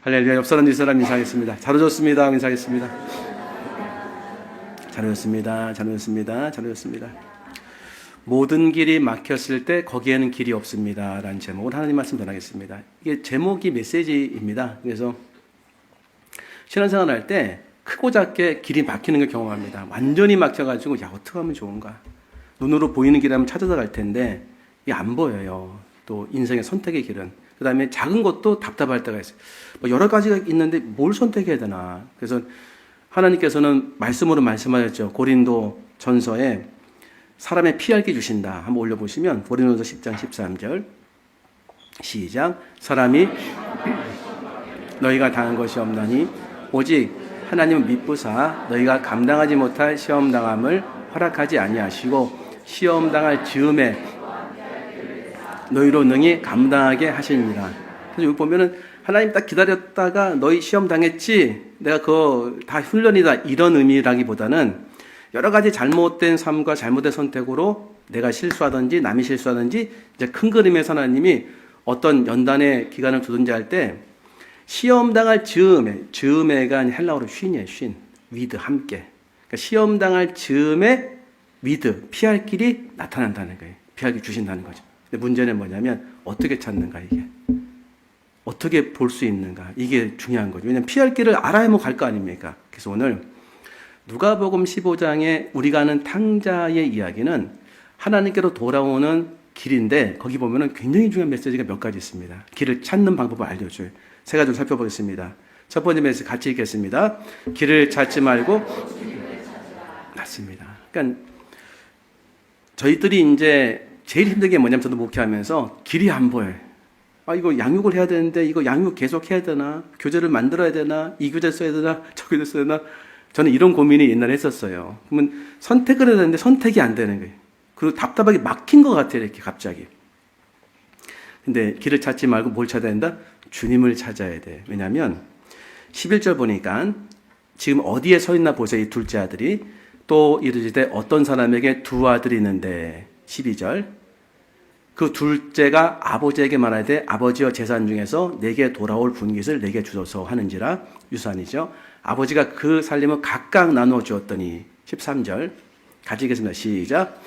할렐루야. 옆 사람, 뒷 사람 인사하겠습니다. 잘 오셨습니다. 인사하겠습니다. 잘 오셨습니다. 잘 오셨습니다. 잘 오셨습니다. 모든 길이 막혔을 때 거기에는 길이 없습니다. 라는 제목을 하나님 말씀 전하겠습니다. 이게 제목이 메시지입니다. 그래서 신앙생활 할 때 크고 작게 길이 막히는 걸 경험합니다. 완전히 막혀가지고 야 어떻게 하면 좋은가. 눈으로 보이는 길 하면 찾아서 갈 텐데 이게 안 보여요. 또 인생의 선택의 길은. 그 다음에 작은 것도 답답할 때가 있어요. 뭐 여러 가지가 있는데 뭘 선택해야 되나. 그래서 하나님께서는 말씀으로 말씀하셨죠. 고린도 전서에 사람의 피할 길 주신다. 한번 올려보시면 고린도서 10장 13절 시작. 사람이 너희가 당한 것이 없나니 오직 하나님은 미쁘사 너희가 감당하지 못할 시험당함을 허락하지 아니하시고 시험당할 즈음에 너희로 능히 감당하게 하시니라. 그래서 여기 보면은 하나님 딱 기다렸다가 너희 시험 당했지? 내가 그거 다 훈련이다. 이런 의미라기보다는 여러 가지 잘못된 삶과 잘못된 선택으로 내가 실수하든지 남이 실수하든지 이제 큰 그림에서 하나님이 어떤 연단의 기간을 두든지 할 때 시험 당할 즈음에가 헬라어로 쉰이에요. 쉰. 위드 함께. 그러니까 시험 당할 즈음에 위드 피할 길이 나타난다는 거예요. 피할 길 주신다는 거죠. 근데 문제는 뭐냐면 어떻게 찾는가 이게. 어떻게 볼 수 있는가. 이게 중요한 거죠. 왜냐하면 피할 길을 알아야만 갈 거 아닙니까? 그래서 오늘 누가복음 15장에 우리가 아는 탕자의 이야기는 하나님께로 돌아오는 길인데 거기 보면은 굉장히 중요한 메시지가 몇 가지 있습니다. 길을 찾는 방법을 알려줘요. 세 가지를 살펴보겠습니다. 첫 번째 메시지 같이 읽겠습니다. 길을 찾지 말고 맞습니다. 그러니까 저희들이 이제 제일 힘든 게 뭐냐면 저도 목회하면서 길이 안 보여요. 아, 이거 양육을 해야 되는데 이거 양육 계속 해야 되나? 교재를 만들어야 되나? 이 교재 써야 되나? 저 교재 써야 되나? 저는 이런 고민이 옛날에 했었어요. 그러면 선택을 해야 되는데 선택이 안 되는 거예요. 그리고 답답하게 막힌 것 같아요. 이렇게 갑자기. 근데 길을 찾지 말고 뭘 찾아야 된다? 주님을 찾아야 돼. 왜냐하면 11절 보니까 지금 어디에 서 있나 보세요. 이 둘째 아들이. 또 이르시되 어떤 사람에게 두 아들이 있는데 12절 그 둘째가 아버지에게 말하되 아버지여 재산 중에서 내게 돌아올 분깃을 내게 주소서 하는지라. 유산이죠. 아버지가 그 살림을 각각 나누어 주었더니 13절 같이 읽겠습니다. 시작.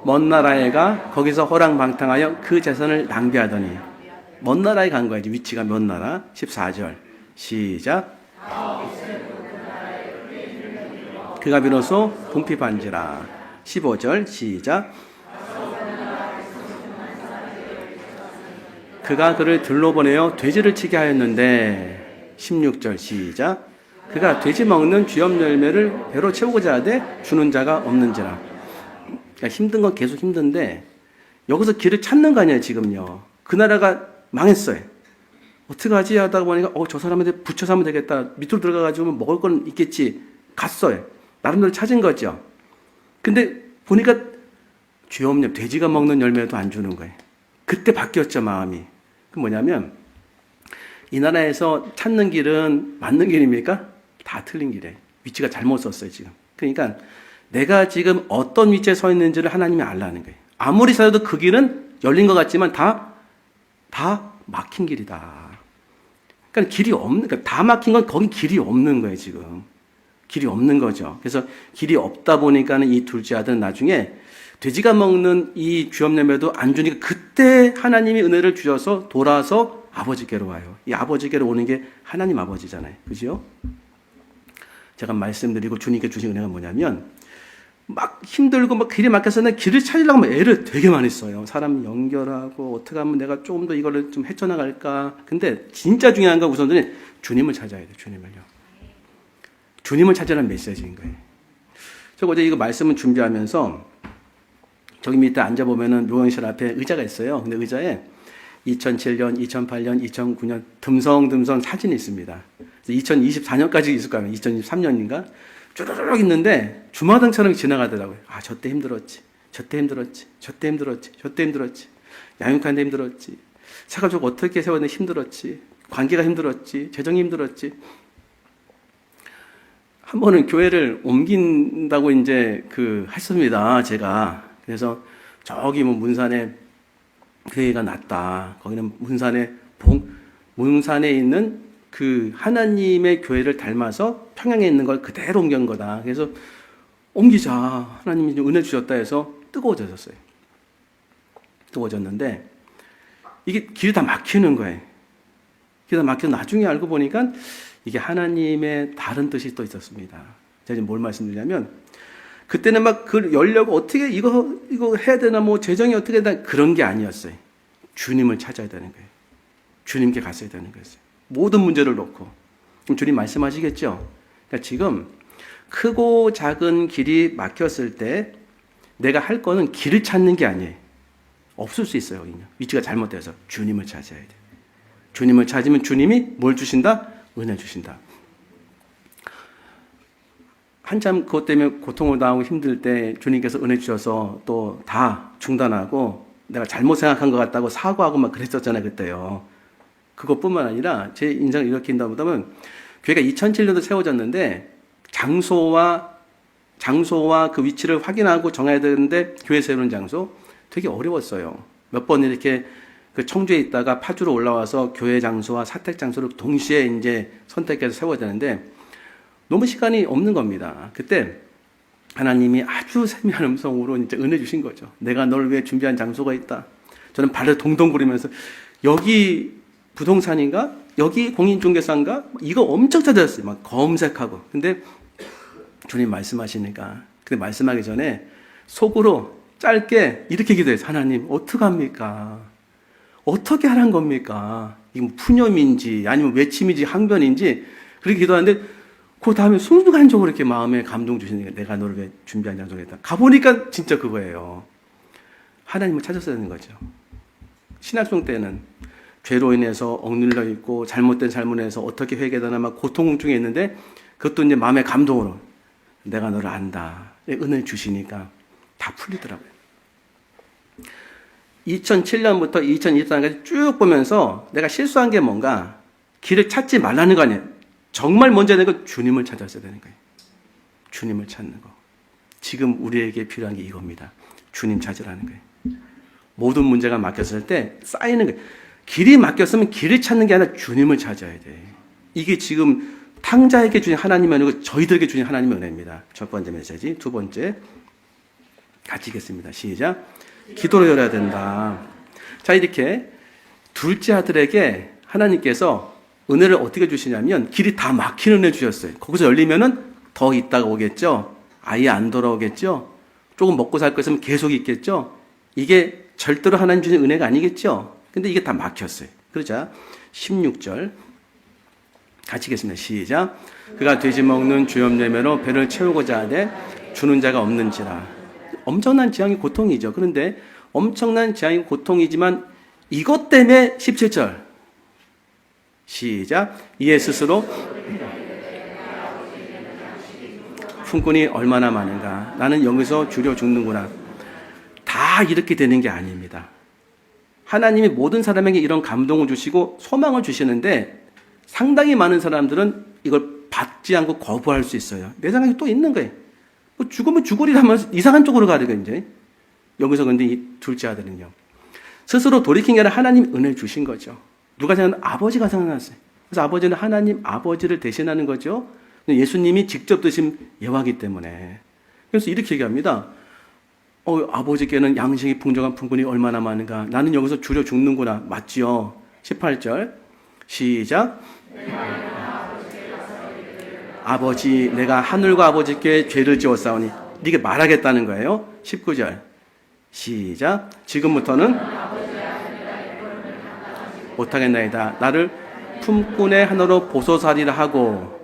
먼 나라에 가 거기서 호랑방탕하여 그 재산을 낭비하더니. 먼 나라에 간 거야. 위치가 먼 나라. 14절 시작. 그가 비로소 궁핍한지라. 15절 시작. 그가 그를 들로 보내어 돼지를 치게 하였는데 16절 시작. 그가 돼지 먹는 쥐염 열매를 배로 채우고자 하되 주는 자가 없는지라. 그러니까 힘든 건 계속 힘든데 여기서 길을 찾는 거 아니에요. 지금요. 그 나라가 망했어요. 어떻게 하지 하다가 보니까 저 사람한테 붙여서 하면 되겠다. 밑으로 들어가가지고 먹을 건 있겠지. 갔어요. 나름대로 찾은 거죠. 근데 보니까 쥐염 돼지가 먹는 열매도 안 주는 거예요. 그때 바뀌었죠. 마음이. 그 뭐냐면 이 나라에서 찾는 길은 맞는 길입니까? 다 틀린 길이에요. 위치가 잘못 썼어요. 지금. 그러니까 내가 지금 어떤 위치에 서 있는지를 하나님이 알라는 거예요. 아무리 찾아도 그 길은 열린 것 같지만 다 막힌 길이다. 그러니까 길이 없는, 그러니까 다 막힌 건 거기 길이 없는 거예요, 지금. 길이 없는 거죠. 그래서 길이 없다 보니까는 이 둘째 아들은 나중에 돼지가 먹는 이 쥐염 열매도 안 주니까 그때 하나님이 은혜를 주셔서 돌아서 아버지께로 와요. 이 아버지께로 오는 게 하나님 아버지잖아요. 그죠? 제가 말씀드리고 주님께 주신 은혜가 뭐냐면 막 힘들고 막 길이 막혀서 내 길을 찾으려고 하면 애를 되게 많이 써요. 사람 연결하고 어떻게 하면 내가 조금 더 이거를 좀 헤쳐나갈까. 근데 진짜 중요한 건 우선은 주님을 찾아야 돼요. 주님을요. 주님을 찾으라는 메시지인 거예요. 저 어제 이거 말씀을 준비하면서 저기 밑에 앉아보면은 묘형실 앞에 의자가 있어요. 근데 의자에 2007년, 2008년, 2009년 듬성듬성 사진이 있습니다. 2024년까지 있을 거예요. 2023년인가? 쭈르륵 있는데 주마등처럼 지나가더라고요. 아, 저 때 힘들었지. 저 때 힘들었지. 저 때 힘들었지. 저 때 힘들었지. 양육하는데 힘들었지. 차가지고 어떻게 세웠는데 힘들었지. 관계가 힘들었지. 재정이 힘들었지. 한 번은 교회를 옮긴다고 이제 했습니다. 제가. 그래서 저기 문산에 교회가 낫다. 거기는 문산에 있는 그 하나님의 교회를 닮아서 평양에 있는 걸 그대로 옮긴 거다. 그래서 옮기자. 하나님이 은혜 주셨다 해서 뜨거워졌어요. 뜨거워졌는데 이게 길이 다 막히는 거예요. 길이 다 막혀서 나중에 알고 보니까 이게 하나님의 다른 뜻이 또 있었습니다. 제가 지금 뭘 말씀드리냐면 그때는 막 그 열려고 어떻게 이거 해야 되나 뭐 재정이 어떻게 되나 그런 게 아니었어요. 주님을 찾아야 되는 거예요. 주님께 갔어야 되는 거였어요. 모든 문제를 놓고. 그럼 주님 말씀하시겠죠? 그러니까 지금 크고 작은 길이 막혔을 때 내가 할 거는 길을 찾는 게 아니에요. 없을 수 있어요. 위치가 잘못돼서 주님을 찾아야 돼요. 주님을 찾으면 주님이 뭘 주신다? 은혜 주신다. 한참 그것 때문에 고통을 당하고 힘들 때 주님께서 은혜 주셔서 또 다 중단하고 내가 잘못 생각한 것 같다고 사과하고 막 그랬었잖아요. 그때요. 그것뿐만 아니라 제 인생을 이렇게 인다면 교회가 2007년도 세워졌는데 장소와 그 위치를 확인하고 정해야 되는데 교회 세우는 장소 되게 어려웠어요. 몇 번 이렇게 그 청주에 있다가 파주로 올라와서 교회 장소와 사택 장소를 동시에 이제 선택해서 세워야 되는데 너무 시간이 없는 겁니다. 그때 하나님이 아주 세미한 음성으로 이제 은혜 주신 거죠. 내가 널 위해 준비한 장소가 있다. 저는 발을 동동 구르면서 여기 부동산인가? 여기 공인중개사인가? 이거 엄청 찾아봤어요. 막 검색하고. 근데 주님 말씀하시니까. 근데 말씀하기 전에 속으로 짧게 이렇게 기도했어요. 하나님, 어떡합니까? 어떻게 하란 겁니까? 이게 뭐 푸념인지 아니면 외침인지 항변인지 그렇게 기도하는데 그 다음에 순간적으로 이렇게 마음에 감동 주시니까 내가 너를 위해 준비한 장소가 있다. 가보니까 진짜 그거예요. 하나님을 찾았어야 되는 거죠. 신학생 때는 죄로 인해서 억눌려 있고 잘못된 삶을 해서 어떻게 회개되나 막 고통 중에 있는데 그것도 이제 마음의 감동으로 내가 너를 안다. 은혜 주시니까 다 풀리더라고요. 2007년부터 2024년까지 쭉 보면서 내가 실수한 게 뭔가 길을 찾지 말라는 거 아니에요. 정말 먼저 되는 건 주님을 찾았어야 되는 거예요. 주님을 찾는 거. 지금 우리에게 필요한 게 이겁니다. 주님 찾으라는 거예요. 모든 문제가 막혔을 때 쌓이는 거예요. 길이 막혔으면 길을 찾는 게 아니라 주님을 찾아야 돼. 이게 지금 탕자에게 주신 하나님의 은혜고 저희들에게 주신 하나님의 은혜입니다. 첫 번째 메시지. 두 번째 같이 읽겠습니다. 시작. 기도로 열어야 된다. 자, 이렇게 둘째 아들에게 하나님께서 은혜를 어떻게 주시냐면 길이 다 막히는 은혜 주셨어요. 거기서 열리면은 더 있다가 오겠죠. 아예 안 돌아오겠죠. 조금 먹고 살 거 있으면 계속 있겠죠. 이게 절대로 하나님 주신 은혜가 아니겠죠. 근데 이게 다 막혔어요. 그러자 16절 같이 읽겠습니다. 시작. 그가 돼지 먹는 주염내매로 배를 채우고자 하되 주는 자가 없는지라. 엄청난 재앙이 고통이죠. 그런데 엄청난 재앙이 고통이지만 이것 때문에 17절 시작. 이에 스스로 품꾼이 얼마나 많은가. 나는 여기서 줄여 죽는구나. 다 이렇게 되는 게 아닙니다. 하나님이 모든 사람에게 이런 감동을 주시고 소망을 주시는데 상당히 많은 사람들은 이걸 받지 않고 거부할 수 있어요. 내 생각에 또 있는 거예요. 뭐 죽으면 죽으리라면서 이상한 쪽으로 가려고 이제. 여기서 근데 이 둘째 아들은요. 스스로 돌이킨 게 아니라 하나님 은혜를 주신 거죠. 누가 생각하면 아버지가 생각났어요. 그래서 아버지는 하나님 아버지를 대신하는 거죠. 예수님이 직접 드신 예화이기 때문에. 그래서 이렇게 얘기합니다. 아버지께는 양식이 풍족한 품꾼이 얼마나 많은가. 나는 여기서 줄여 죽는구나. 맞지요? 18절 시작. 아버지 내가 하늘과 아버지께 죄를 지었사오니. 이게 말하겠다는 거예요. 19절 시작. 지금부터는 못하겠나이다. 나를 품꾼의 하나로 보소서리라 하고.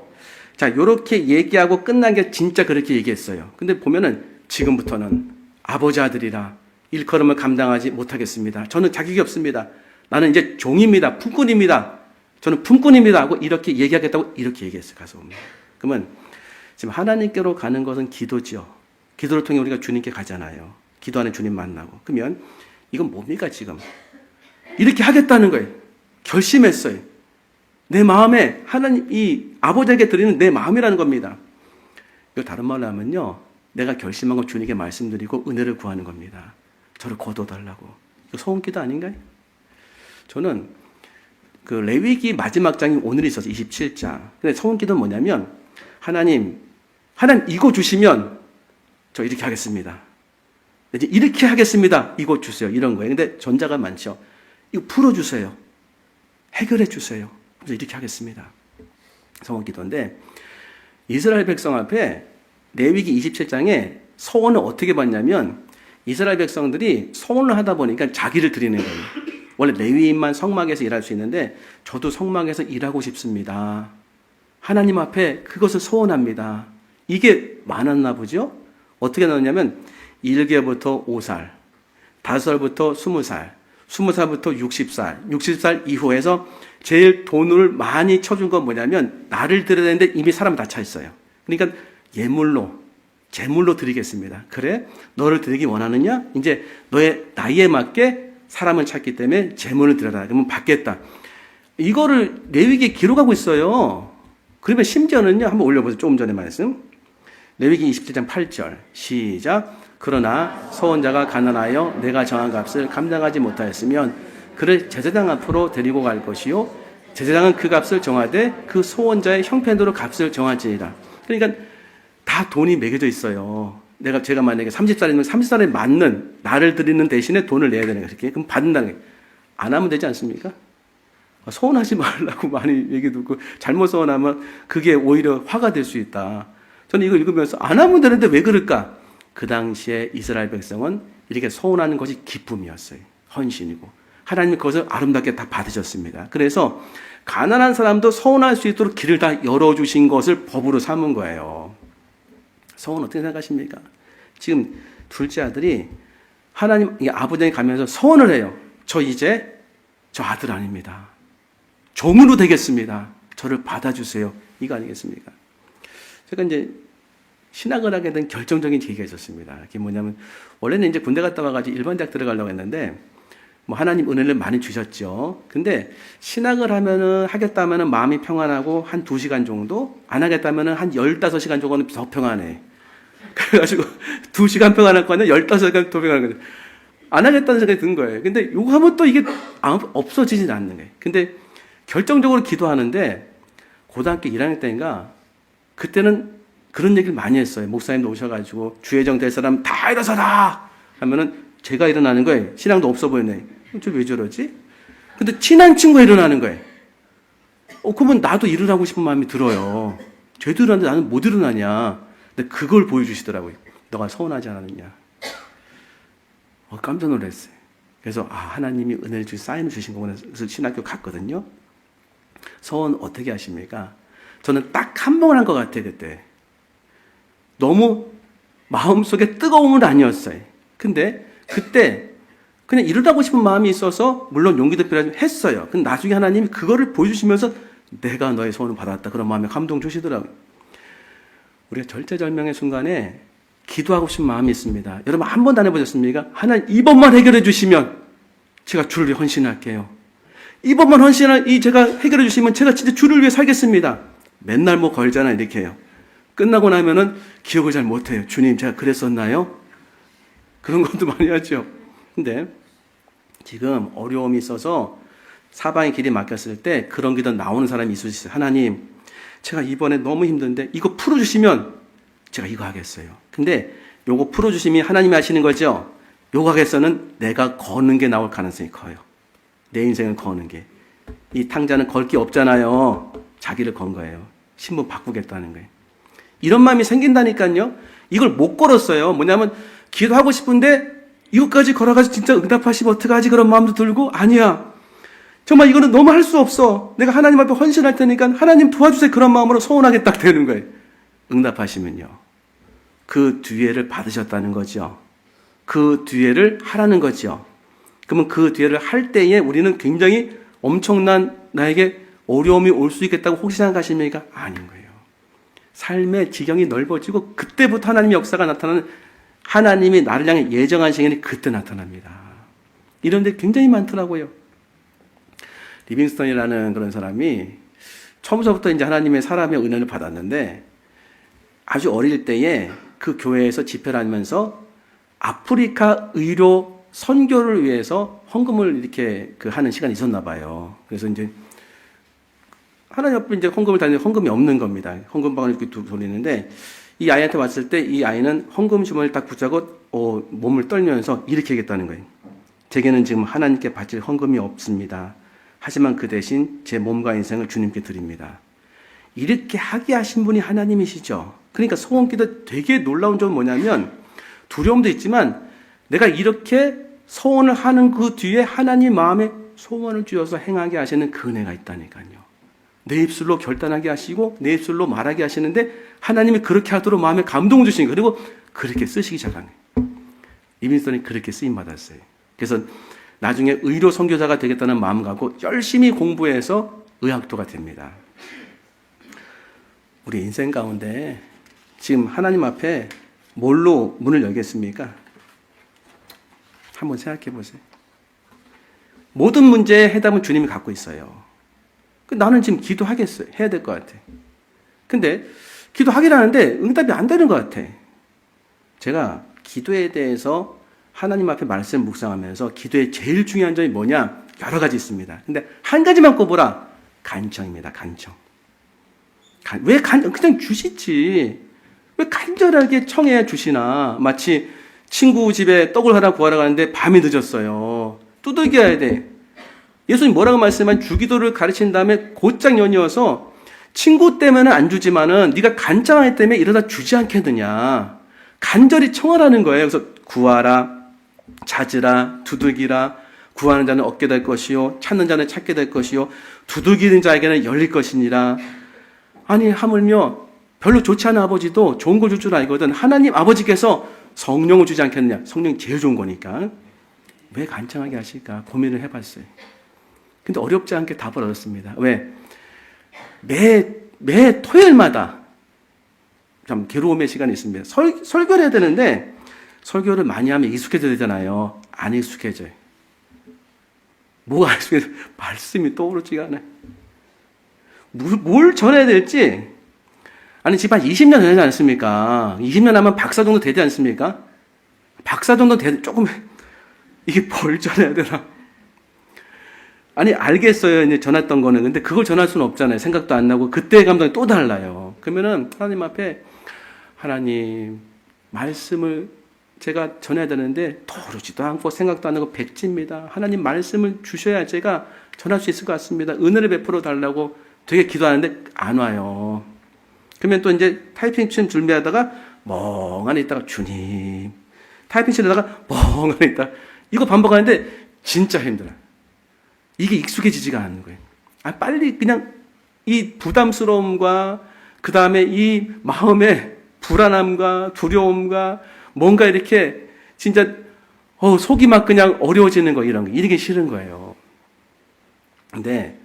자, 요렇게 얘기하고 끝난 게 진짜 그렇게 얘기했어요. 근데 보면은 지금부터는 아버지 아들이라 일컬음을 감당하지 못하겠습니다. 저는 자격이 없습니다. 나는 이제 종입니다. 품꾼입니다. 저는 품꾼입니다. 하고 이렇게 얘기하겠다고 이렇게 얘기했어요. 가서 보면. 그러면 지금 하나님께로 가는 것은 기도죠. 기도를 통해 우리가 주님께 가잖아요. 기도하는 주님 만나고. 그러면 이건 뭡니까 지금? 이렇게 하겠다는 거예요. 결심했어요. 내 마음에 하나님 이 아버지에게 드리는 내 마음이라는 겁니다. 이거 다른 말로 하면요. 내가 결심한 거 주님께 말씀드리고 은혜를 구하는 겁니다. 저를 거둬달라고. 이거 소원기도 아닌가요? 저는 그 레위기 마지막 장이 오늘 있어서 27장. 근데 소원기도는 뭐냐면 하나님 이거 주시면 저 이렇게 하겠습니다. 이제 이렇게 하겠습니다. 이거 주세요. 이런 거예요. 근데 전자가 많죠. 이거 풀어주세요. 해결해 주세요. 그래서 이렇게 하겠습니다. 소원기도인데 이스라엘 백성 앞에 레위기 27장에 소원을 어떻게 받냐면 이스라엘 백성들이 소원을 하다 보니까 자기를 드리는 거예요. 원래 레위인만 성막에서 일할 수 있는데 저도 성막에서 일하고 싶습니다. 하나님 앞에 그것을 소원합니다. 이게 많았나 보죠? 어떻게 나왔냐면 1개월부터 5살, 5살부터 20살, 20살부터 60살, 60살 이후에서 제일 돈을 많이 쳐준 건 뭐냐면 나를 드려야 되는데 이미 사람 다 차 있어요. 그러니까 제물로 드리겠습니다. 그래? 너를 드리기 원하느냐? 이제 너의 나이에 맞게 사람을 찾기 때문에 제물을 드려라. 그러면 받겠다. 이거를 레위기에 기록하고 있어요. 그러면 심지어는요. 한번 올려보세요. 조금 전에 말씀. 레위기 27장 8절 시작. 그러나 소원자가 가난하여 내가 정한 값을 감당하지 못하였으면 그를 제사장 앞으로 데리고 갈 것이요 제사장은 그 값을 정하되 그 소원자의 형편대로 값을 정할지니라. 그러니까 다 돈이 매겨져 있어요. 제가 만약에 30살이면 30살에 맞는 나를 드리는 대신에 돈을 내야 되는 거예요. 그럼 받는다는 거예요. 안 하면 되지 않습니까? 소원하지 말라고 많이 얘기 듣고 잘못 소원하면 그게 오히려 화가 될 수 있다. 저는 이거 읽으면서 안 하면 되는데 왜 그럴까? 그 당시에 이스라엘 백성은 이렇게 소원하는 것이 기쁨이었어요. 헌신이고. 하나님이 그것을 아름답게 다 받으셨습니다. 그래서 가난한 사람도 소원할 수 있도록 길을 다 열어주신 것을 법으로 삼은 거예요. 소원 어떻게 생각하십니까? 지금 둘째 아들이 하나님, 아버지에 가면서 소원을 해요. 저 아들 아닙니다. 종으로 되겠습니다. 저를 받아주세요. 이거 아니겠습니까? 제가 이제 신학을 하게 된 결정적인 계기가 있었습니다. 그게 뭐냐면, 원래는 이제 군대 갔다 와가지고 일반 대학 들어가려고 했는데, 뭐 하나님 은혜를 많이 주셨죠. 근데 신학을 하겠다면은 마음이 평안하고 한 2시간 정도, 안 하겠다면은 한 15시간 정도는 더 평안해. 그래가지고 2시간 평안할 거 아니라 15시간 더 평안할 거예요. 안 하겠다는 생각이 든 거예요. 근데 요거 하면 또 이게 없어지진 않는 거예요. 근데 결정적으로 기도하는데 고등학교 1학년 때인가 그때는 그런 얘기를 많이 했어요. 목사님도 오셔가지고 주혜정 될 사람 다 일어서라 하면은 제가 일어나는 거예요. 신앙도 없어 보이네. 저 왜 저러지? 근데 친한 친구가 일어나는 거예요. 그러면 나도 일어나고 싶은 마음이 들어요. 쟤도 일어나는데 나는 못 일어나냐. 근데 그걸 보여주시더라고요. 너가 서운하지 않았느냐. 깜짝 놀랐어요. 그래서 하나님이 은혜를 주시 사인을 주신 거구나. 그래서 신학교 갔거든요. 서원 어떻게 하십니까? 저는 딱 한 번을 한 것 같아요. 그때 너무 마음속에 뜨거움은 아니었어요. 근데 그때 그냥 일어나고 싶은 마음이 있어서 물론 용기도 필요하지만 했어요. 근데 나중에 하나님이 그거를 보여주시면서 내가 너의 소원을 받았다. 그런 마음에 감동 주시더라고요. 우리가 절체절명의 순간에 기도하고 싶은 마음이 있습니다. 여러분 한 번도 안 해보셨습니까? 하나님 이번만 해결해 주시면 제가 주를 위해 헌신할게요. 이번만 제가 해결해 주시면 제가 진짜 주를 위해 살겠습니다. 맨날 뭐 걸잖아요. 이렇게 해요. 끝나고 나면은 기억을 잘 못해요. 주님 제가 그랬었나요? 그런 것도 많이 하죠. 근데 지금 어려움이 있어서 사방의 길이 막혔을 때 그런 기도 나오는 사람이 있을 수 있어요. 하나님 제가 이번에 너무 힘든데 이거 풀어주시면 제가 이거 하겠어요. 근데 요거 풀어주시면 하나님이 하시는 거죠. 요거 하겠어는 내가 거는 게 나올 가능성이 커요. 내 인생을 거는 게. 이 탕자는 걸 게 없잖아요. 자기를 건 거예요. 신분 바꾸겠다는 거예요. 이런 마음이 생긴다니까요. 이걸 못 걸었어요. 뭐냐면 기도하고 싶은데 이것까지 걸어가지고 진짜 응답하시면 어떡하지 그런 마음도 들고 아니야. 정말 이거는 너무 할 수 없어. 내가 하나님 앞에 헌신할 테니까 하나님 도와주세요. 그런 마음으로 소원하게 딱 되는 거예요. 응답하시면요. 그 뒤에를 받으셨다는 거죠. 그 뒤에를 하라는 거죠. 그러면 그 뒤에를 할 때에 우리는 굉장히 엄청난 나에게 어려움이 올 수 있겠다고 혹시 생각하십니까? 아닌 거예요. 삶의 지경이 넓어지고 그때부터 하나님의 역사가 나타나는 하나님이 나를 향해 예정한 시간이 그때 나타납니다. 이런 데 굉장히 많더라고요. 리빙스턴이라는 그런 사람이 처음부터 이제 하나님의 사람의 은혜를 받았는데 아주 어릴 때에 그 교회에서 집회를 하면서 아프리카 의료 선교를 위해서 헌금을 이렇게 하는 시간이 있었나 봐요. 그래서 이제 하나님 앞에 이제 헌금을 다니는데 헌금이 없는 겁니다. 헌금 방을 이렇게 돌리는데 이 아이한테 왔을 때 이 아이는 헌금 주머니를 딱 붙잡고 몸을 떨면서 이렇게 얘기했다는 거예요. 제게는 지금 하나님께 바칠 헌금이 없습니다. 하지만 그 대신 제 몸과 인생을 주님께 드립니다. 이렇게 하게 하신 분이 하나님이시죠. 그러니까 소원기도 되게 놀라운 점은 뭐냐면 두려움도 있지만 내가 이렇게 소원을 하는 그 뒤에 하나님 마음에 소원을 주어서 행하게 하시는 그 은혜가 있다니까요. 내 입술로 결단하게 하시고 내 입술로 말하게 하시는데 하나님이 그렇게 하도록 마음에 감동을 주시는 거예요. 그리고 그렇게 쓰시기 시작하는 거예요. 이민선이 그렇게 쓰임받았어요. 그래서 나중에 의료 선교사가 되겠다는 마음 갖고 열심히 공부해서 의학도가 됩니다. 우리 인생 가운데 지금 하나님 앞에 뭘로 문을 열겠습니까? 한번 생각해 보세요. 모든 문제의 해답은 주님이 갖고 있어요. 나는 지금 기도하겠어요. 해야 될 것 같아. 근데 기도하기라는데 응답이 안 되는 것 같아. 제가 기도에 대해서 하나님 앞에 말씀 묵상하면서 기도의 제일 중요한 점이 뭐냐? 여러 가지 있습니다. 근데 한 가지만 꼽으라. 간청입니다. 간청. 왜 그냥 주시지. 왜 간절하게 청해 주시나. 마치 친구 집에 떡을 하나 구하러 가는데 밤이 늦었어요. 두들겨야 돼. 예수님 뭐라고 말씀한 주기도를 가르친 다음에 곧장 연이어서 친구 때문에는 안 주지만은 네가 간장하기 때문에 이러다 주지 않겠느냐. 간절히 청하라는 거예요. 그래서 구하라, 찾으라, 두들기라. 구하는 자는 얻게 될 것이요, 찾는 자는 찾게 될 것이요, 두들기는 자에게는 열릴 것이니라. 아니 하물며 별로 좋지 않은 아버지도 좋은 걸 줄 줄 알거든. 하나님 아버지께서 성령을 주지 않겠느냐. 성령이 제일 좋은 거니까. 왜 간청하게 하실까 고민을 해봤어요. 근데 어렵지 않게 답을 얻었습니다. 왜? 매 토요일마다 참 괴로움의 시간이 있습니다. 설교를 해야 되는데 설교를 많이 하면 익숙해져야 되잖아요. 안 익숙해져요. 뭐가 익숙해져요? 말씀이 떠오르지가 않아요. 뭘 전해야 될지. 아니 지금 한 20년 되지 않습니까? 20년 하면 박사 정도 되지 않습니까? 박사 정도 조금 이게 뭘 전해야 되나? 아니 알겠어요. 이제 전했던 거는. 근데 그걸 전할 수는 없잖아요. 생각도 안 나고 그때의 감정이 또 달라요. 그러면은 하나님 앞에 하나님 말씀을 제가 전해야 되는데 떠오르지도 않고 생각도 안 나고 백지입니다. 하나님 말씀을 주셔야 제가 전할 수 있을 것 같습니다. 은혜를 베풀어 달라고 되게 기도하는데 안 와요. 그러면 또 이제 타이핑 칠 준비하다가 멍하니 있다가 주님 타이핑 치려다가 멍하니 있다가 이거 반복하는데 진짜 힘들어요. 이게 익숙해지지가 않는 거예요. 빨리 그냥 이 부담스러움과 그 다음에 이 마음의 불안함과 두려움과 뭔가 이렇게 진짜 속이 막 그냥 어려워지는 거 이런 거 이게 싫은 거예요. 근데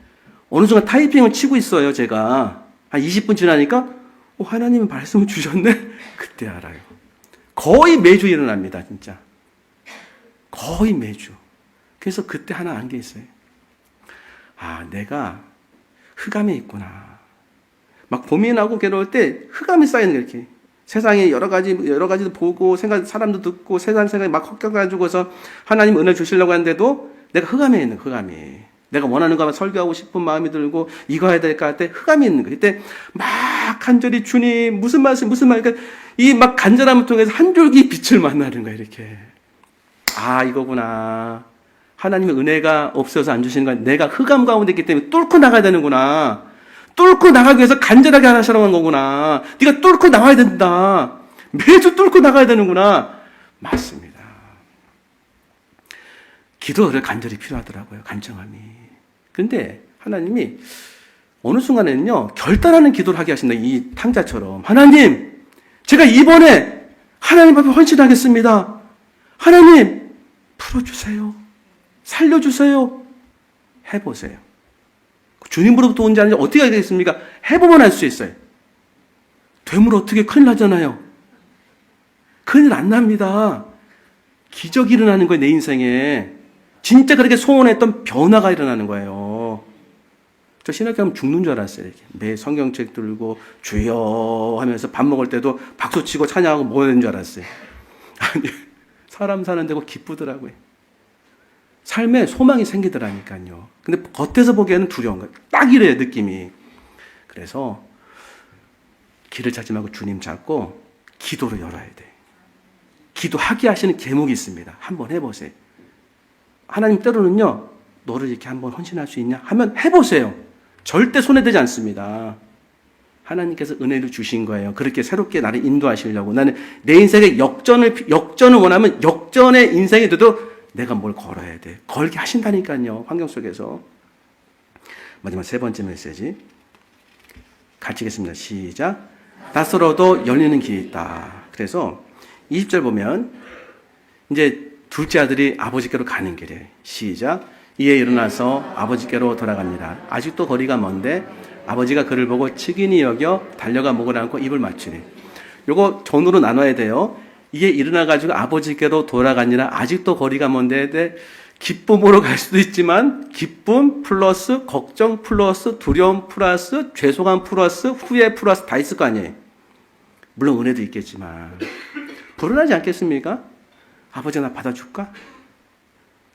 어느 순간 타이핑을 치고 있어요. 제가 한 20분 지나니까 하나님은 말씀을 주셨네. 그때 알아요. 거의 매주 일어납니다. 진짜 거의 매주. 그래서 그때 하나 안 게 있어요. 내가 흑암에 있구나. 막 고민하고 괴로울 때 흑암이 쌓이는 거예요. 이렇게 세상에 여러 가지도 보고 사람도 듣고 세상 생각이 막 헛겨가지고서 하나님 은혜 주시려고 하는데도 내가 흑암에 있는 흑암이. 내가 원하는 것만 설교하고 싶은 마음이 들고 이거 해야 될까 할 때 흑암이 있는 거예요. 그때 막 간절히 주님 무슨 말씀 그러니까 이 막 간절함을 통해서 한 줄기 빛을 만나는 거예요. 이렇게 이거구나. 하나님의 은혜가 없어서 안 주시는 건 내가 흑암 가운데 있기 때문에 뚫고 나가야 되는구나. 뚫고 나가기 위해서 간절하게 하시라고 한 거구나. 네가 뚫고 나와야 된다. 매주 뚫고 나가야 되는구나. 맞습니다. 기도를 간절히 필요하더라고요. 간청함이. 근데 하나님이 어느 순간에는요. 결단하는 기도를 하게 하신다. 이 탕자처럼. 하나님 제가 이번에 하나님 앞에 헌신하겠습니다. 하나님 풀어주세요. 살려주세요. 해보세요. 주님으로부터 온 자는 어떻게 하게 되겠습니까? 해보면 알 수 있어요. 되면 어떻게 큰일 나잖아요. 큰일 안 납니다. 기적이 일어나는 거예요. 내 인생에. 진짜 그렇게 소원했던 변화가 일어나는 거예요. 저 신학교 하면 죽는 줄 알았어요. 이렇게. 매 성경책 들고 주여 하면서 밥 먹을 때도 박수치고 찬양하고 뭐 하는 줄 알았어요. 아니 사람 사는 데고 기쁘더라고요. 삶에 소망이 생기더라니까요. 근데 겉에서 보기에는 두려운 거예요. 딱 이래요, 느낌이. 그래서 길을 찾지 말고 주님 찾고 기도로 열어야 돼. 기도하게 하시는 제목이 있습니다. 한번 해보세요. 하나님 때로는요, 너를 이렇게 한번 헌신할 수 있냐? 하면 해보세요. 절대 손해되지 않습니다. 하나님께서 은혜를 주신 거예요. 그렇게 새롭게 나를 인도하시려고. 나는 내 인생에 역전을 원하면 역전의 인생이 돼도 내가 뭘 걸어야 돼. 걸게 하신다니까요. 환경 속에서. 마지막 세 번째 메시지. 같이 읽겠습니다. 시작. 낯설어도 열리는 길이 있다. 그래서 20절 보면 이제 둘째 아들이 아버지께로 가는 길에 시작. 이에 일어나서 아버지께로 돌아갑니다. 아직도 거리가 먼데 아버지가 그를 보고 측은히 여겨 달려가 목을 안고 입을 맞추니. 요거 전으로 나눠야 돼요. 이에 일어나가지고 아버지께로 돌아가니라. 아직도 거리가 먼데 기쁨으로 갈 수도 있지만 기쁨 플러스 걱정 플러스 두려움 플러스 죄송함 플러스 후회 플러스 다 있을 거 아니에요. 물론 은혜도 있겠지만 불안하지 않겠습니까? 아버지 나 받아줄까?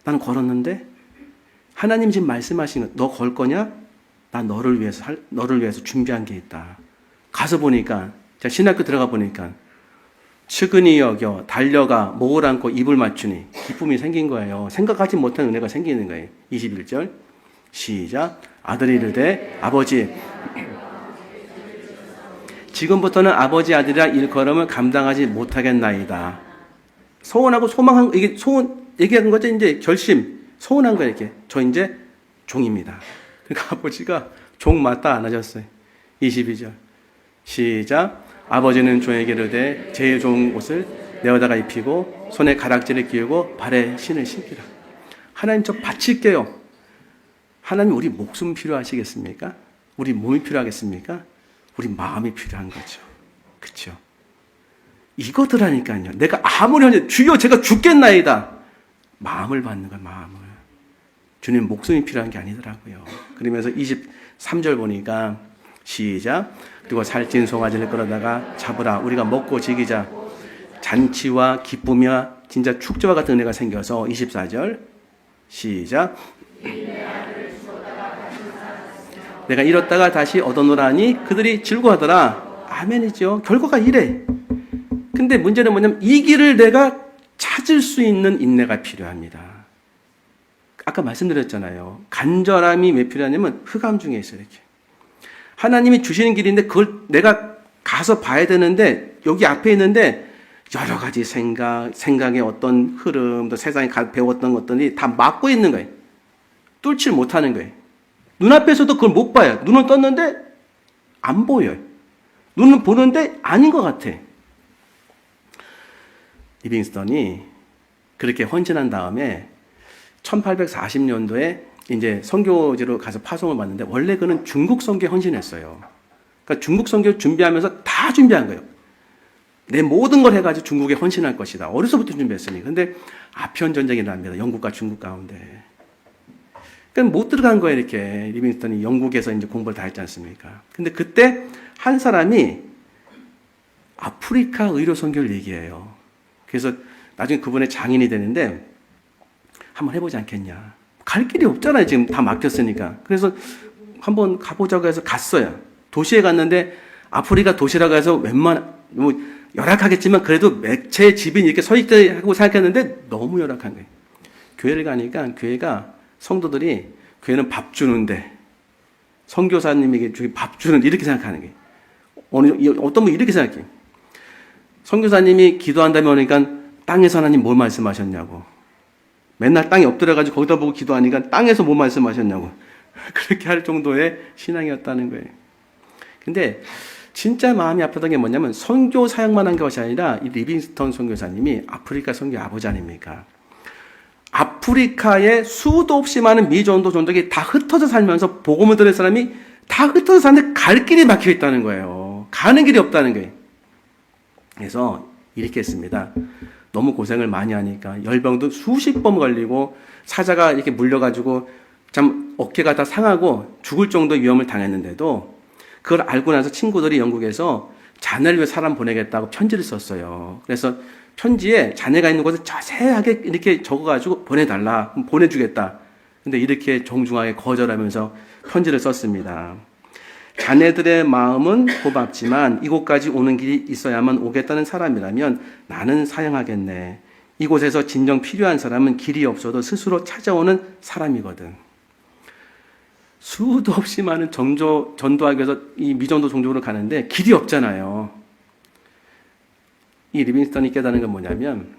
나는 걸었는데 하나님 지금 말씀하신 거 너 걸 거냐? 나 너를 위해서 준비한 게 있다. 가서 보니까 제가 신학교 들어가 보니까 측은히 여겨 달려가 목을 안고 입을 맞추니 기쁨이 생긴 거예요. 생각하지 못한 은혜가 생기는 거예요. 21절 시작. 아들이 이르되 아버지 지금부터는 아버지 아들이라 일컬음을 감당하지 못하겠나이다. 서운하고 소망한 이게 소원 얘기하는 거죠. 이제 결심 서운한 거예요. 이렇게 저 이제 종입니다. 그러니까 아버지가 종 맞다 안 하셨어요. 22절 시작. 아버지는 종에게 이르되 제일 좋은 옷을 내어다가 입히고 손에 가락지를 끼우고 발에 신을 신기라. 하나님 저 바칠게요. 하나님 우리 목숨 필요하시겠습니까? 우리 몸이 필요하겠습니까? 우리 마음이 필요한 거죠. 그렇죠? 이거더라니까요. 내가 아무리 주여 제가 죽겠나이다. 마음을 받는 거야. 마음을. 주님 목숨이 필요한 게 아니더라고요. 그러면서 23절 보니까 시작. 그리고 살찐 송아지를 끌어다가 잡으라. 우리가 먹고 즐기자. 잔치와 기쁨이와 진짜 축제와 같은 은혜가 생겨서 24절 시작. 내가 잃었다가 다시 얻어노라니 그들이 즐거워하더라. 아멘이죠. 결과가 이래. 근데 문제는 뭐냐면 이 길을 내가 찾을 수 있는 인내가 필요합니다. 아까 말씀드렸잖아요. 간절함이 왜 필요하냐면 흑암 중에 있어요. 이렇게. 하나님이 주시는 길인데 그걸 내가 가서 봐야 되는데 여기 앞에 있는데 여러 가지 생각의 어떤 흐름, 또 세상에 배웠던 것들이 다 막고 있는 거예요. 뚫지 못하는 거예요. 눈앞에서도 그걸 못 봐요. 눈을 떴는데 안 보여요. 눈은 보는데 아닌 것 같아. 리빙스턴이 그렇게 헌신한 다음에 1840년도에 이제 선교지로 가서 파송을 받는데 원래 그는 중국 선교에 헌신했어요. 그러니까 중국 선교 준비하면서 다 준비한 거예요. 내 모든 걸 해가지고 중국에 헌신할 것이다. 어려서부터 준비했으니. 근데 아편 전쟁이 납니다. 영국과 중국 가운데. 그러니까 못 들어간 거예요. 이렇게 리빙스턴이 영국에서 이제 공부를 다 했지 않습니까? 근데 그때 한 사람이 아프리카 의료 선교를 얘기해요. 그래서 나중에 그분의 장인이 되는데 한번 해보지 않겠냐. 갈 길이 없잖아요. 지금 다 막혔으니까. 그래서 한번 가보자고 해서 갔어요. 도시에 갔는데 아프리카 도시라고 해서 열악하겠지만 그래도 맥체 집인 이렇게 서 있다고 생각했는데 너무 열악한 거예요. 교회를 가니까 교회가 성도들이 교회는 밥 주는데 선교사님에게 밥 주는데 이렇게 생각하는 거예요. 어떤 분이 이렇게 생각해요. 선교사님이 기도한다면 오니까 땅에서 하나님 뭘 말씀하셨냐고. 맨날 땅에 엎드려가지고 거기다 보고 기도하니까 땅에서 뭐 말씀하셨냐고. 그렇게 할 정도의 신앙이었다는 거예요. 근데 진짜 마음이 아팠던 게 뭐냐면 선교 사역만 한 것이 아니라 이 리빙스턴 선교사님이 아프리카 선교 아버지 아닙니까? 아프리카에 수도 없이 많은 미전도 종족이 다 흩어져 살면서 복음을 들을 사람이 다 흩어져 사는데 갈 길이 막혀 있다는 거예요. 가는 길이 없다는 거예요. 그래서 이렇게 했습니다. 너무 고생을 많이 하니까 열병도 수십 번 걸리고 사자가 이렇게 물려가지고 참 어깨가 다 상하고 죽을 정도의 위험을 당했는데도 그걸 알고 나서 친구들이 영국에서 자네를 위해 사람 보내겠다고 편지를 썼어요. 그래서 편지에 자네가 있는 곳을 자세하게 이렇게 적어가지고 보내달라, 보내주겠다. 근데 이렇게 정중하게 거절하면서 편지를 썼습니다. 자네들의 마음은 고맙지만 이곳까지 오는 길이 있어야만 오겠다는 사람이라면 나는 사양하겠네. 이곳에서 진정 필요한 사람은 길이 없어도 스스로 찾아오는 사람이거든. 수도 없이 많은 전도하기 위해서 이 미전도 종족으로 가는데 길이 없잖아요. 이 리빙스턴이 깨달은 건 뭐냐면,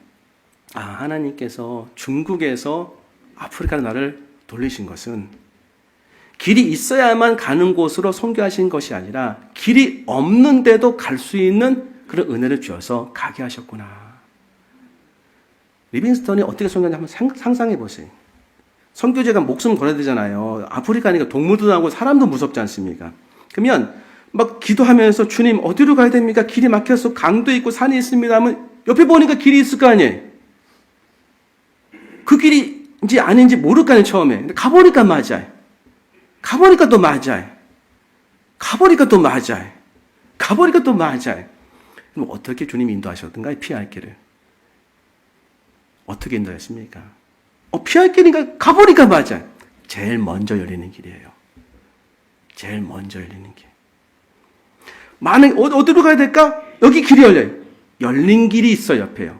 하나님께서 중국에서 아프리카로 나를 돌리신 것은 길이 있어야만 가는 곳으로 선교하신 것이 아니라 길이 없는데도 갈 수 있는 그런 은혜를 주어서 가게 하셨구나. 리빙스턴이 어떻게 선교하는지 한번 상상해 보세요. 선교제가 목숨 걸어야 되잖아요. 아프리카니까 동물도 나오고 사람도 무섭지 않습니까? 그러면 막 기도하면서 주님 어디로 가야 됩니까? 길이 막혀서 강도 있고 산이 있습니다 하면 옆에 보니까 길이 있을 거 아니에요. 그 길이인지 아닌지 모를 거 아니에요, 처음에. 근데 가보니까 맞아요. 가보니까 또 맞아요. 가보니까 또 맞아요. 가보니까 또 맞아요. 그럼 어떻게 주님이 인도하셨던가요? 피할 길을. 어떻게 인도했습니까? 피할 길이니까 가보니까 맞아요. 제일 먼저 열리는 길이에요. 제일 먼저 열리는 길. 어디로 가야 될까? 여기 길이 열려요. 열린 길이 있어요, 옆에요.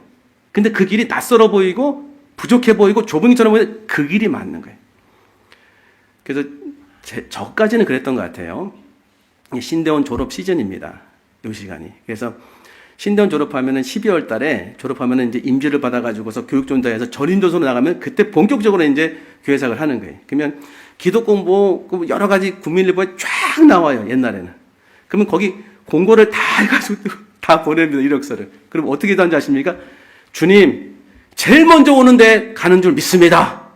근데 그 길이 낯설어 보이고 부족해 보이고 좁은 길처럼 보이는데 그 길이 맞는 거예요. 그래서 저까지는 그랬던 것 같아요. 신대원 졸업 시즌입니다. 이 시간이. 그래서 신대원 졸업하면은 12월 달에 졸업하면은 이제 임지를 받아가지고서 교육전도에서 전인도서로 나가면 그때 본격적으로 이제 교회생활을 하는 거예요. 그러면 기독공 뭐 여러 가지 국민일보에 쫙 나와요, 옛날에는. 그러면 거기 공고를 다 해가지고 다 보냅니다, 이력서를. 그럼 어떻게 하는지 아십니까? 주님, 제일 먼저 오는데 가는 줄 믿습니다.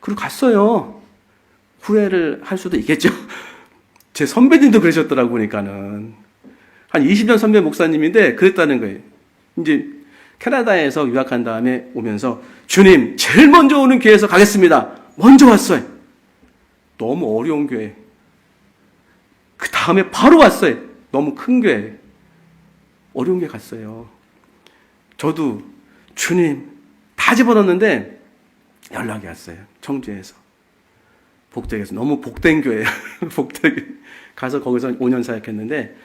그리고 갔어요. 후회를 할 수도 있겠죠. 제 선배님도 그러셨더라고, 보니까는. 한 20년 선배 목사님인데 그랬다는 거예요. 이제 캐나다에서 유학한 다음에 오면서 주님, 제일 먼저 오는 교회에서 가겠습니다. 먼저 왔어요. 너무 어려운 교회. 그 다음에 바로 왔어요. 너무 큰 교회. 어려운 교회 갔어요. 저도 주님 다 집어넣었는데 연락이 왔어요. 청주에서. 복덕에서. 너무 복된 교회예요. 복덕에. 가서 거기서 5년 사역했는데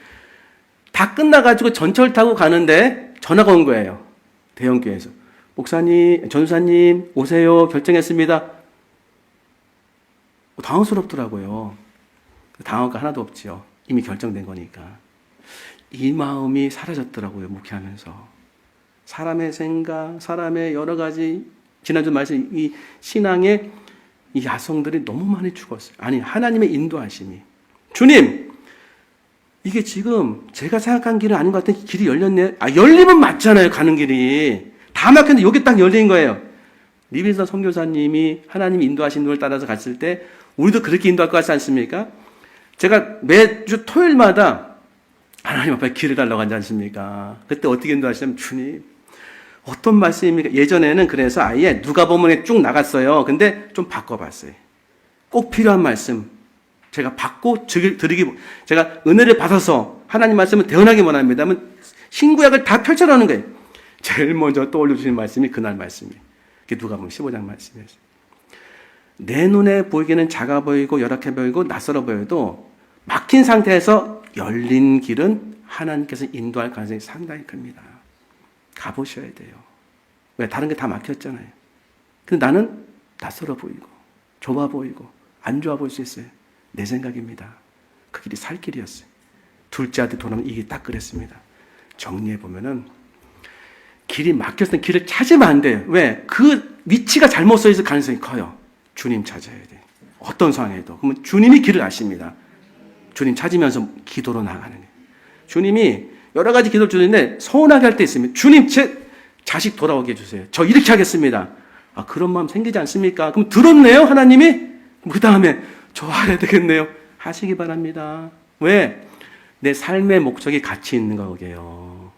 다 끝나가지고 전철 타고 가는데 전화가 온 거예요. 대형교회에서. 목사님, 전사님 오세요. 결정했습니다. 당황스럽더라고요. 당황할 거 하나도 없지요. 이미 결정된 거니까. 이 마음이 사라졌더라고요. 목회하면서. 사람의 생각, 사람의 여러 가지 지난주 말씀 이 신앙의 이 야성들이 너무 많이 죽었어요. 아니 하나님의 인도하심이. 주님, 이게 지금 제가 생각한 길은 아닌 것 같은데 길이 열렸네. 열리면 맞잖아요. 가는 길이. 다 막혔는데 여기 딱 열린 거예요. 리빙스턴 선교사님이 하나님이 인도하신 걸 따라서 갔을 때 우리도 그렇게 인도할 것 같지 않습니까? 제가 매주 토요일마다 하나님 앞에 길을 달라고 하지 않습니까? 그때 어떻게 인도하시냐면 주님 어떤 말씀입니까? 예전에는 그래서 아예 누가복음에 쭉 나갔어요. 근데 좀 바꿔봤어요. 꼭 필요한 말씀 제가 받고 제가 은혜를 받아서 하나님 말씀을 대언하기 원합니다. 하면 신구약을 다 펼쳐놓는 거예요. 제일 먼저 떠올려주시는 말씀이 그날 말씀이에요. 그게 누가복음 15장 말씀이었어요. 내 눈에 보이기는 작아 보이고 열악해 보이고 낯설어 보여도 막힌 상태에서 열린 길은 하나님께서 인도할 가능성이 상당히 큽니다. 가보셔야 돼요. 왜? 다른 게 다 막혔잖아요. 근데 나는 낯설어 보이고 좁아 보이고 안 좋아 보일 수 있어요. 내 생각입니다. 그 길이 살 길이었어요. 둘째 아들 돌아오면 이게 딱 그랬습니다. 정리해보면은 길이 막혔을 때 길을 찾으면 안 돼요. 왜? 그 위치가 잘못 서 있을 가능성이 커요. 주님 찾아야 돼. 어떤 상황에도. 그러면 주님이 길을 아십니다. 주님 찾으면서 기도로 나가는 거예요. 주님이 여러 가지 기도를 주는데 서운하게 할 때 있으면 주님 제 자식 돌아오게 해주세요. 저 이렇게 하겠습니다. 그런 마음 생기지 않습니까? 그럼 들었네요 하나님이? 그 다음에 저 해야 되겠네요. 하시기 바랍니다. 왜? 내 삶의 목적이 가치 있는 거게요.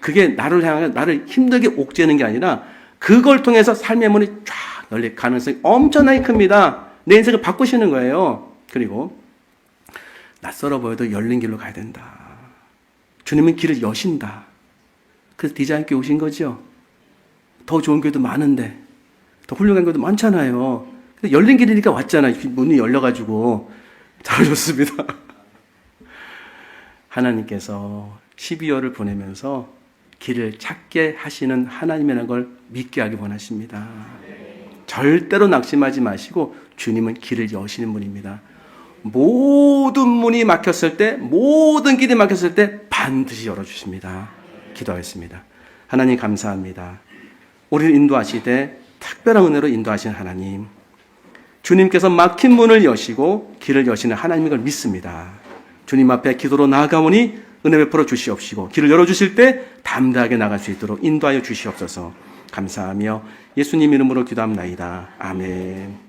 그게 나를 힘들게 옥죄는 게 아니라 그걸 통해서 삶의 문이 쫙 열릴 가능성이 엄청나게 큽니다. 내 인생을 바꾸시는 거예요. 그리고 낯설어 보여도 열린 길로 가야 된다. 주님은 길을 여신다. 그래서 디자인 교회 오신 거죠. 더 좋은 교회도 많은데, 더 훌륭한 교회도 많잖아요. 근데 열린 길이니까 왔잖아요. 문이 열려가지고. 잘하셨습니다. 하나님께서 12월을 보내면서 길을 찾게 하시는 하나님이라는 걸 믿게 하기 원하십니다. 절대로 낙심하지 마시고 주님은 길을 여시는 분입니다. 모든 문이 막혔을 때, 모든 길이 막혔을 때 반드시 열어주십니다. 기도하겠습니다. 하나님 감사합니다. 우리를 인도하시되 특별한 은혜로 인도하신 하나님, 주님께서 막힌 문을 여시고 길을 여시는 하나님인 걸 믿습니다. 주님 앞에 기도로 나아가오니 은혜 베풀어 주시옵시고 길을 열어주실 때 담대하게 나갈 수 있도록 인도하여 주시옵소서. 감사하며 예수님 이름으로 기도합나이다. 아멘.